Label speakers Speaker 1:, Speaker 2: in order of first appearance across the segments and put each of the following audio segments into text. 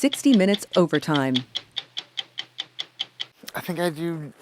Speaker 1: 60 Minutes Overtime.
Speaker 2: I think I do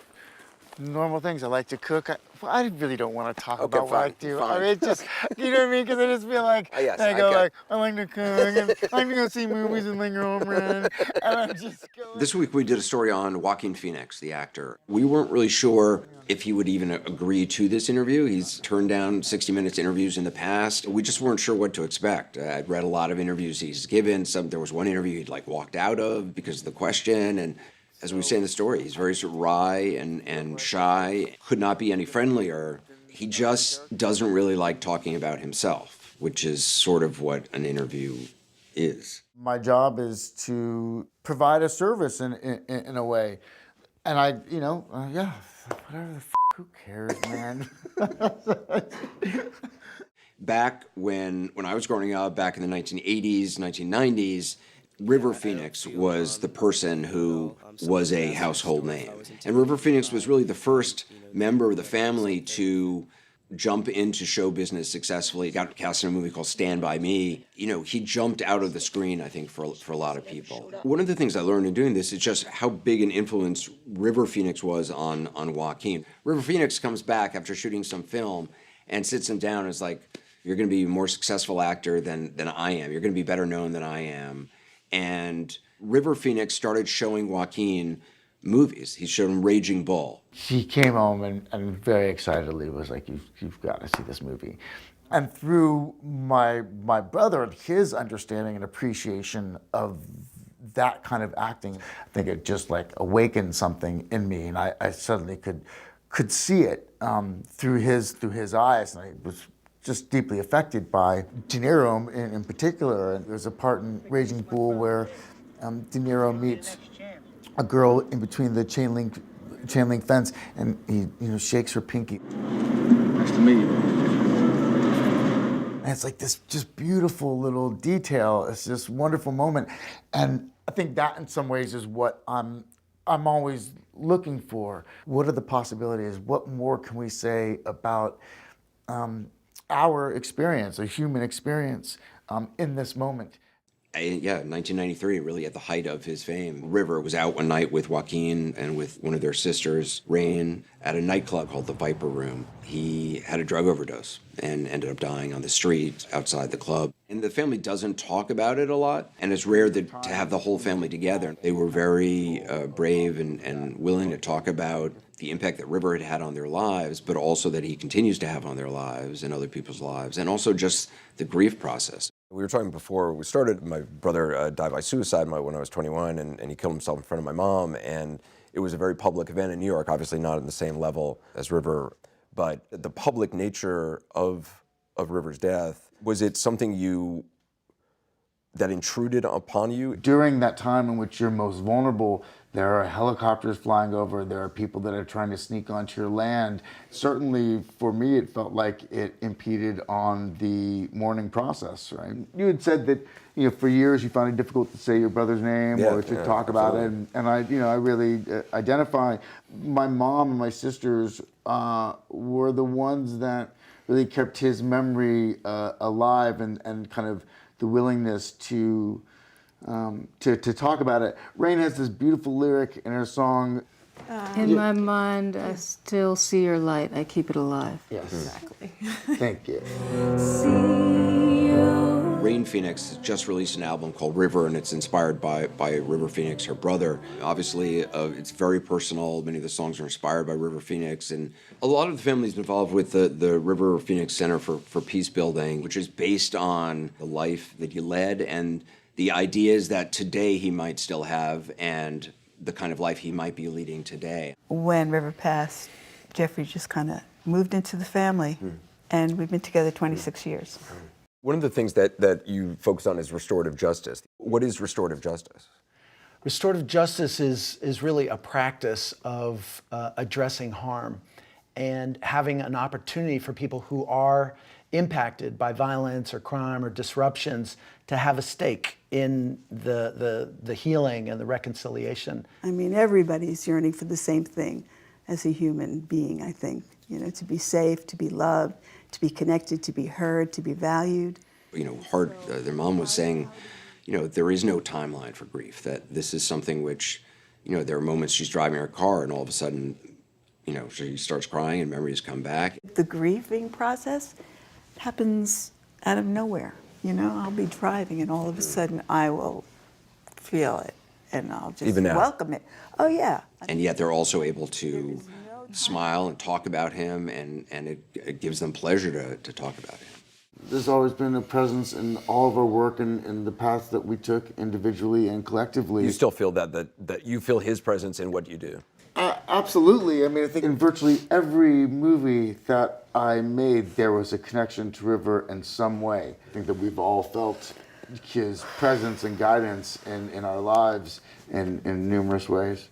Speaker 2: normal things. I like to cook. I really don't want to talk about what I do.
Speaker 3: Fine.
Speaker 2: I mean, it's just, you know what I mean? Because I just feel like,
Speaker 3: Yes,
Speaker 2: I go
Speaker 3: okay.
Speaker 2: like, I like to cook, and I like to go see movies and linger over it, and I just go.
Speaker 3: This week we did a story on Joaquin Phoenix, the actor. We weren't really sure if he would even agree to this interview. He's turned down 60 Minutes interviews in the past. We just weren't sure what to expect. I'd read a lot of interviews he's given. There was one interview he'd walked out of because of the question, and as we say in the story, he's very sort of wry and shy, could not be any friendlier. He just doesn't really like talking about himself, which is sort of what an interview is.
Speaker 2: My job is to provide a service in a way. And yeah, whatever the who cares, man?
Speaker 3: Back when I was growing up, back in the 1980s, 1990s, River Phoenix was the person who was a household name. And River Phoenix was really the first member of the family to jump into show business successfully. He got cast in a movie called Stand By Me. You know, he jumped out of the screen, I think, for a lot of people. One of the things I learned in doing this is just how big an influence River Phoenix was on Joaquin. River Phoenix comes back after shooting some film and sits him down and is like, you're going to be a more successful actor than I am. You're going to be better known than I am. And River Phoenix started showing Joaquin movies. He showed him Raging Bull.
Speaker 2: He came home and very excitedly was like, you've got to see this movie. And through my brother and his understanding and appreciation of that kind of acting, I think it just awakened something in me, and I suddenly could see it through his eyes, and I was just deeply affected by De Niro in particular. And there's a part in Raging Bull where De Niro meets a girl in between the chain link fence, and he shakes her pinky.
Speaker 4: Nice to meet you.
Speaker 2: And it's like this just beautiful little detail. It's this wonderful moment, and I think that in some ways is what I'm always looking for. What are the possibilities? What more can we say about our experience, a human experience, in this moment?
Speaker 3: 1993, really at the height of his fame. River was out one night with Joaquin and with one of their sisters, Rain, at a nightclub called the Viper Room. He had a drug overdose and ended up dying on the street outside the club. And the family doesn't talk about it a lot, and it's rare to have the whole family together. They were very brave and willing to talk about the impact that River had had on their lives, but also that he continues to have on their lives and other people's lives, and also just the grief process.
Speaker 5: We were talking before we started, my brother died by suicide when I was 21, and he killed himself in front of my mom, and it was a very public event in New York, obviously not at the same level as River, but the public nature of River's death, was it something that intruded upon you?
Speaker 2: During that time in which you're most vulnerable, there are helicopters flying over, there are people that are trying to sneak onto your land. Certainly for me, it felt like it impeded on the mourning process, right? You had said that, for years you found it difficult to say your brother's name or to talk about it, and I really identify. My mom and my sisters were the ones that really kept his memory alive, and kind of the willingness to talk about it. Rain has this beautiful lyric in her song.
Speaker 6: In my mind, I still see your light. I keep it alive.
Speaker 2: Yes.
Speaker 6: Exactly.
Speaker 2: Thank you.
Speaker 3: Rain Phoenix just released an album called River, and it's inspired by River Phoenix, her brother. Obviously, it's very personal. Many of the songs are inspired by River Phoenix, and a lot of the family's involved with the River Phoenix Center for Peace Building, which is based on the life that he led and the ideas that today he might still have, and the kind of life he might be leading today.
Speaker 7: When River passed, Jeffrey just kind of moved into the family, and we've been together 26 years.
Speaker 5: One of the things that you focus on is restorative justice. What is restorative justice?
Speaker 8: Restorative justice is really a practice of addressing harm and having an opportunity for people who are impacted by violence or crime or disruptions to have a stake in the healing and the reconciliation.
Speaker 7: I mean, everybody's yearning for the same thing as a human being, I think. To be safe, to be loved, to be connected, to be heard, to be valued.
Speaker 3: Their mom was saying, there is no timeline for grief, that this is something which, there are moments she's driving her car and all of a sudden, she starts crying and memories come back.
Speaker 7: The grieving process happens out of nowhere. I'll be driving and all of a sudden I will feel it and I'll just
Speaker 5: Even now?
Speaker 7: welcome it. Oh yeah.
Speaker 3: And yet they're also able to smile and talk about him, and it gives them pleasure to talk about him.
Speaker 2: There's always been a presence in all of our work and the paths that we took individually and collectively.
Speaker 5: You still feel that you feel his presence in what you do?
Speaker 2: Absolutely. I mean, I think in virtually every movie that I made, there was a connection to River in some way. I think that we've all felt his presence and guidance in our lives in numerous ways.